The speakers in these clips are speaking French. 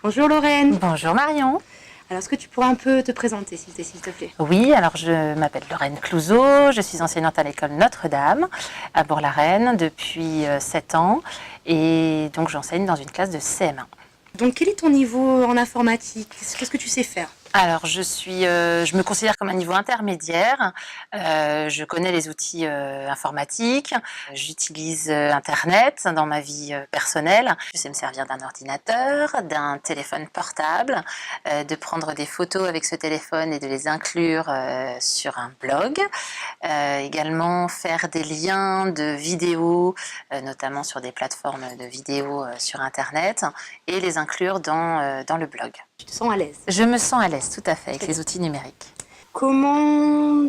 Bonjour Lorraine. Bonjour Marion. Alors, est-ce que tu pourrais un peu te présenter, s'il te plaît? Oui, alors je m'appelle Lorraine Clouzot, je suis enseignante à l'école Notre-Dame à Bourg-la-Reine depuis 7 ans et donc j'enseigne dans une classe de CM1. Donc, quel est ton niveau en informatique? Qu'est-ce que tu sais faire? Alors, je me considère comme un niveau intermédiaire. Je connais les outils informatiques. J'utilise Internet dans ma vie personnelle. Je sais me servir d'un ordinateur, d'un téléphone portable, de prendre des photos avec ce téléphone et de les inclure sur un blog. Également faire des liens de vidéos, notamment sur des plateformes de vidéos sur Internet, et les inclure dans le blog. Tu te sens à l'aise? Je me sens à l'aise, tout à fait, avec les outils numériques. Comment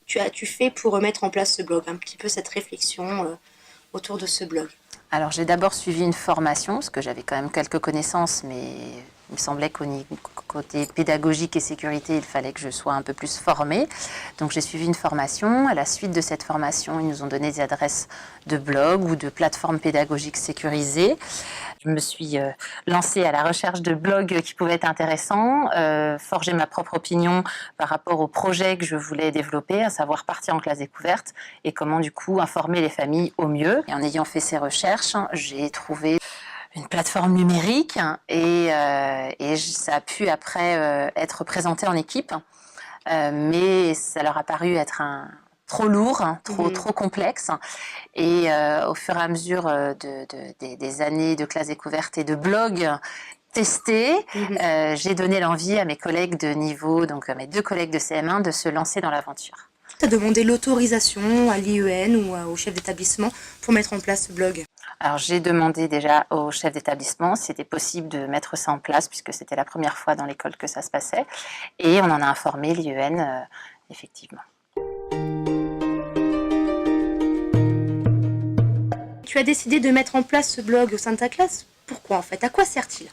tu fais pour mettre en place ce blog? Un petit peu cette réflexion autour de ce blog. Alors j'ai d'abord suivi une formation, parce que j'avais quand même quelques connaissances, mais il me semblait qu'au côté pédagogique et sécurité, il fallait que je sois un peu plus formée. Donc j'ai suivi une formation. À la suite de cette formation, ils nous ont donné des adresses de blog ou de plateformes pédagogiques sécurisées. Je me suis lancée à la recherche de blogs qui pouvaient être intéressants, forger ma propre opinion par rapport au projet que je voulais développer, à savoir partir en classe découverte et comment du coup informer les familles au mieux. Et en ayant fait ces recherches, j'ai trouvé une plateforme numérique et ça a pu après être présenté en équipe, mais ça leur a paru être trop lourd, trop complexe. Et au fur et à mesure des années de classe découverte et de blogs testés, j'ai donné l'envie à mes collègues de niveau, donc à mes 2 collègues de CM1, de se lancer dans l'aventure. Tu as demandé l'autorisation à l'IEN ou au chef d'établissement pour mettre en place ce blog? Alors j'ai demandé déjà au chef d'établissement si c'était possible de mettre ça en place, puisque c'était la première fois dans l'école que ça se passait, et on en a informé l'IEN, effectivement. Tu as décidé de mettre en place ce blog au sein de ta classe. Pourquoi en fait? À quoi sert-il?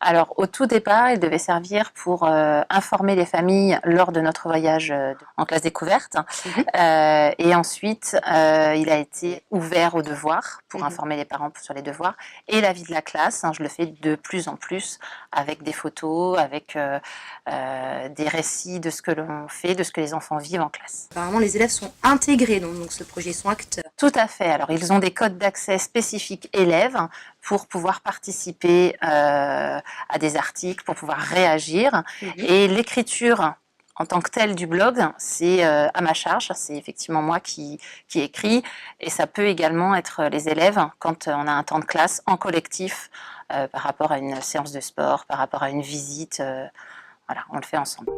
Alors, au tout départ, il devait servir pour informer les familles lors de notre voyage en classe découverte. Et ensuite, il a été ouvert aux devoirs pour informer les parents sur les devoirs. Et la vie de la classe, je le fais de plus en plus avec des photos, avec des récits de ce que l'on fait, de ce que les enfants vivent en classe. Apparemment, les élèves sont intégrés dans ce projet, ils sont acteurs. Tout à fait. Alors, ils ont des codes d'accès spécifiques élèves pour pouvoir participer à des articles, pour pouvoir réagir. Et l'écriture en tant que telle du blog, c'est à ma charge. C'est effectivement moi qui écris. Et ça peut également être les élèves quand on a un temps de classe en collectif par rapport à une séance de sport, par rapport à une visite. Voilà, on le fait ensemble.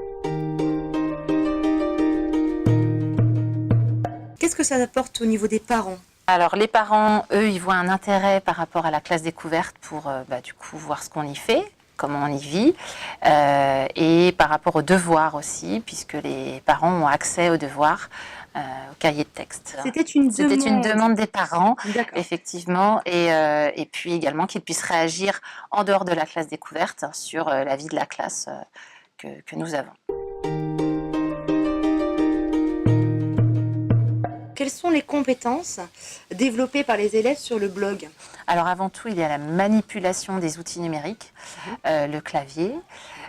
Qu'est-ce que ça apporte au niveau des parents? Alors les parents, eux, ils voient un intérêt par rapport à la classe découverte pour du coup voir ce qu'on y fait, comment on y vit, et par rapport aux devoirs aussi, puisque les parents ont accès aux devoirs, au cahier de texte. C'était une demande des parents, effectivement, et puis également qu'ils puissent réagir en dehors de la classe découverte sur la vie de la classe que nous avons. Quelles sont les compétences développées par les élèves sur le blog? Alors avant tout, il y a la manipulation des outils numériques, le clavier,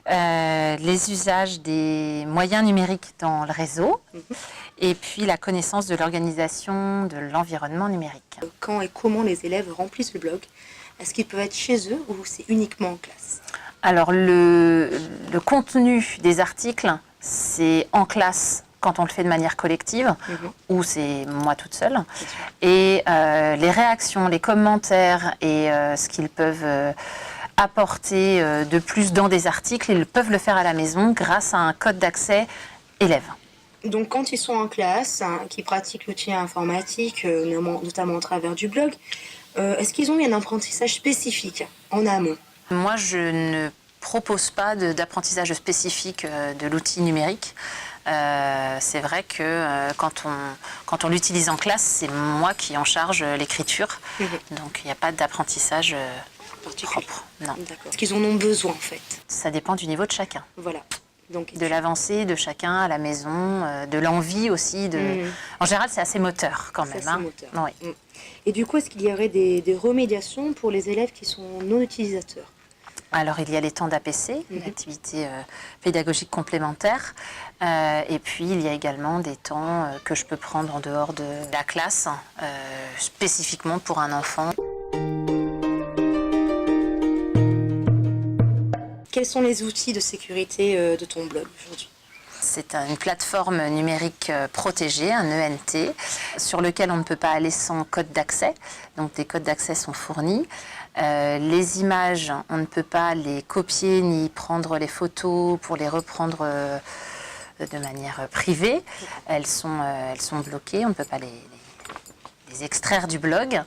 les usages des moyens numériques dans le réseau, et puis la connaissance de l'organisation de l'environnement numérique. Quand et comment les élèves remplissent le blog? Est-ce qu'ils peuvent être chez eux ou c'est uniquement en classe? Alors le contenu des articles, c'est en classe quand on le fait de manière collective, ou c'est moi toute seule. Et les réactions, les commentaires et ce qu'ils peuvent apporter de plus dans des articles, ils peuvent le faire à la maison grâce à un code d'accès élève. Donc quand ils sont en classe, qu'ils pratiquent l'outil informatique, notamment au travers du blog, est-ce qu'ils ont un apprentissage spécifique en amont? Moi, je ne propose pas d'apprentissage spécifique de l'outil numérique. C'est vrai que quand on l'utilise en classe, c'est moi qui en charge l'écriture. Donc il n'y a pas d'apprentissage propre. Non. Est-ce qu'ils en ont besoin en fait? Ça dépend du niveau de chacun. Voilà. Donc, de l'avancée de chacun à la maison, de l'envie aussi. En général, c'est assez moteur quand même. C'est assez moteur. Oui. Et du coup, est-ce qu'il y aurait des remédiations pour les élèves qui sont non utilisateurs? Alors, il y a les temps d'APC, une activité pédagogique complémentaire. Et puis, il y a également des temps que je peux prendre en dehors de la classe, spécifiquement pour un enfant. Quels sont les outils de sécurité de ton blog aujourd'hui? C'est une plateforme numérique protégée, un ENT, sur lequel on ne peut pas aller sans code d'accès. Donc des codes d'accès sont fournis. Les images, on ne peut pas les copier ni prendre les photos pour les reprendre de manière privée. Elles sont bloquées, on ne peut pas les extraire du blog.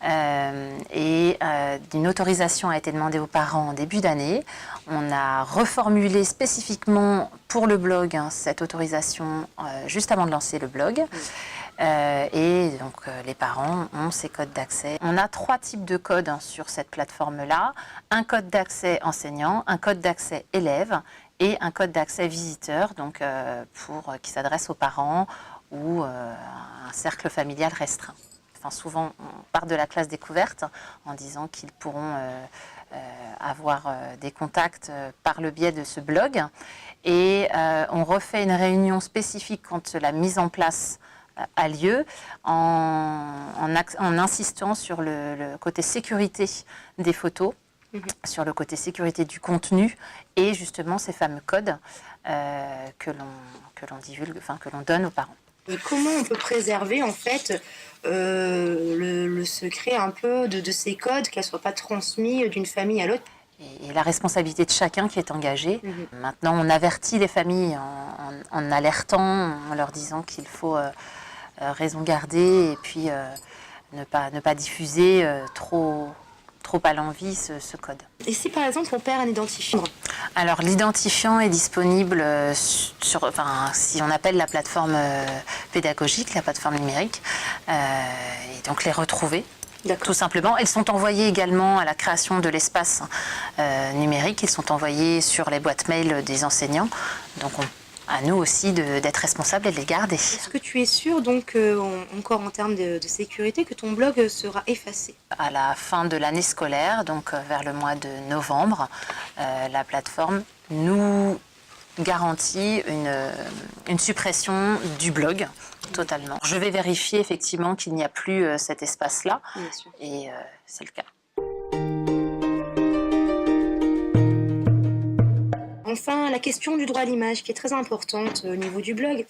Une autorisation a été demandée aux parents en début d'année. On a reformulé spécifiquement pour le blog cette autorisation juste avant de lancer le blog. Les parents ont ces codes d'accès. On a 3 types de codes sur cette plateforme-là. Un code d'accès enseignant, un code d'accès élève et un code d'accès visiteur, qui s'adresse aux parents ou un cercle familial restreint. Enfin, souvent, on part de la classe découverte en disant qu'ils pourront avoir des contacts par le biais de ce blog. Et on refait une réunion spécifique quand la mise en place a lieu en insistant sur le côté sécurité des photos, sur le côté sécurité du contenu et justement ces fameux codes que l'on divulgue, que l'on donne aux parents. Et comment on peut préserver en fait le secret un peu de ces codes, qu'elles ne soient pas transmis d'une famille à l'autre? Et la responsabilité de chacun qui est engagé. Maintenant, on avertit les familles en alertant, en leur disant qu'il faut raison garder et puis ne pas diffuser trop à l'envi ce code. Et si par exemple on perd un identifiant? Alors l'identifiant est disponible si on appelle la plateforme pédagogique, la plateforme numérique, et donc les retrouver. Tout simplement. Elles sont envoyées également à la création de l'espace numérique. Ils sont envoyés sur les boîtes mail des enseignants. Donc à nous aussi d'être responsables et de les garder. Est-ce que tu es sûr, donc, encore en termes de sécurité, que ton blog sera effacé? À la fin de l'année scolaire, donc vers le mois de novembre, la plateforme nous garantit une suppression du blog totalement. Je vais vérifier effectivement qu'il n'y a plus cet espace-là. Bien sûr. Et c'est le cas. Enfin, la question du droit à l'image qui est très importante au niveau du blog.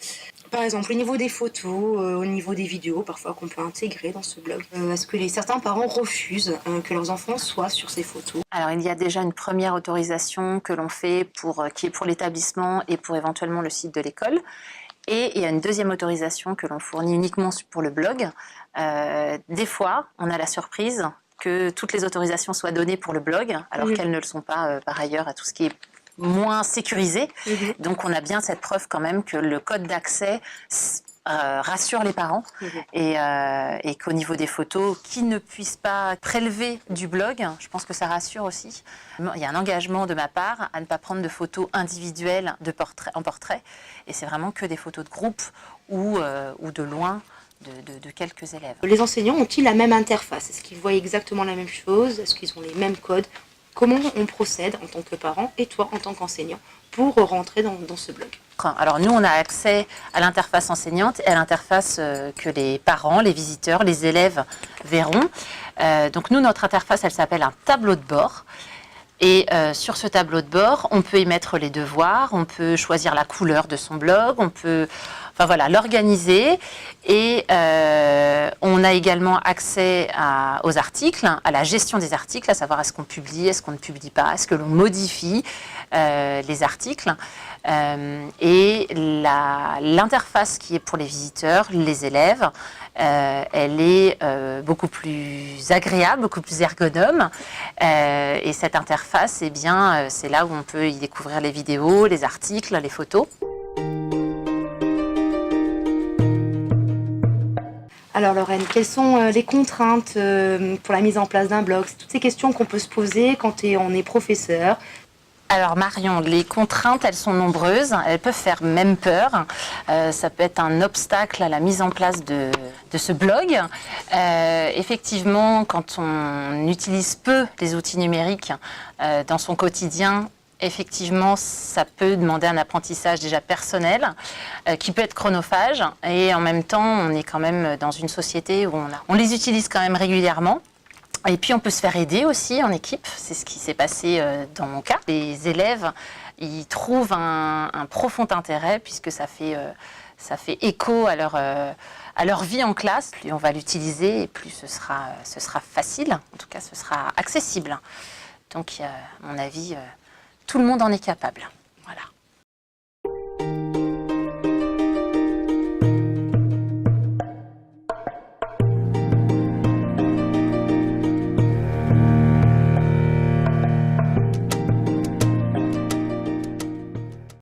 Par exemple, au niveau des photos, au niveau des vidéos, parfois qu'on peut intégrer dans ce blog. Est-ce que certains parents refusent que leurs enfants soient sur ces photos? Alors, il y a déjà une première autorisation que l'on fait qui est pour l'établissement et pour éventuellement le site de l'école. Et il y a une deuxième autorisation que l'on fournit uniquement pour le blog. Des fois, on a la surprise que toutes les autorisations soient données pour le blog, alors qu'elles ne le sont pas par ailleurs à tout ce qui est moins sécurisé. Donc on a bien cette preuve quand même que le code d'accès rassure les parents et qu'au niveau des photos, qu'ils ne puissent pas prélever du blog, je pense que ça rassure aussi. Il y a un engagement de ma part à ne pas prendre de photos individuelles en portrait, et c'est vraiment que des photos de groupe ou de loin de quelques élèves. Les enseignants ont-ils la même interface? Est-ce qu'ils voient exactement la même chose? Est-ce qu'ils ont les mêmes codes? Comment on procède en tant que parent et toi en tant qu'enseignant pour rentrer dans ce blog? Alors nous, on a accès à l'interface enseignante et à l'interface que les parents, les visiteurs, les élèves verront. Donc nous, notre interface, elle s'appelle un tableau de bord. Et sur ce tableau de bord, on peut y mettre les devoirs, on peut choisir la couleur de son blog, on peut l'organiser. Et on a également accès aux articles, à la gestion des articles, à savoir est-ce qu'on publie, est-ce qu'on ne publie pas, est-ce que l'on modifie les articles. Et l'interface qui est pour les visiteurs, les élèves, elle est beaucoup plus agréable, beaucoup plus ergonome. Et cette interface, c'est là où on peut y découvrir les vidéos, les articles, les photos. Alors Lorraine, quelles sont les contraintes pour la mise en place d'un blog? C'est toutes ces questions qu'on peut se poser quand on est professeur. Alors Marion, les contraintes, elles sont nombreuses, elles peuvent faire même peur. Ça peut être un obstacle à la mise en place de ce blog. Effectivement, quand on utilise peu les outils numériques dans son quotidien, effectivement, ça peut demander un apprentissage déjà personnel qui peut être chronophage. Et en même temps, on est quand même dans une société où on les utilise quand même régulièrement. Et puis on peut se faire aider aussi en équipe, c'est ce qui s'est passé dans mon cas. Les élèves, ils trouvent un profond intérêt puisque ça fait écho à leur vie en classe. Plus on va l'utiliser et plus ce sera facile, en tout cas ce sera accessible. Donc à mon avis, tout le monde en est capable. Voilà.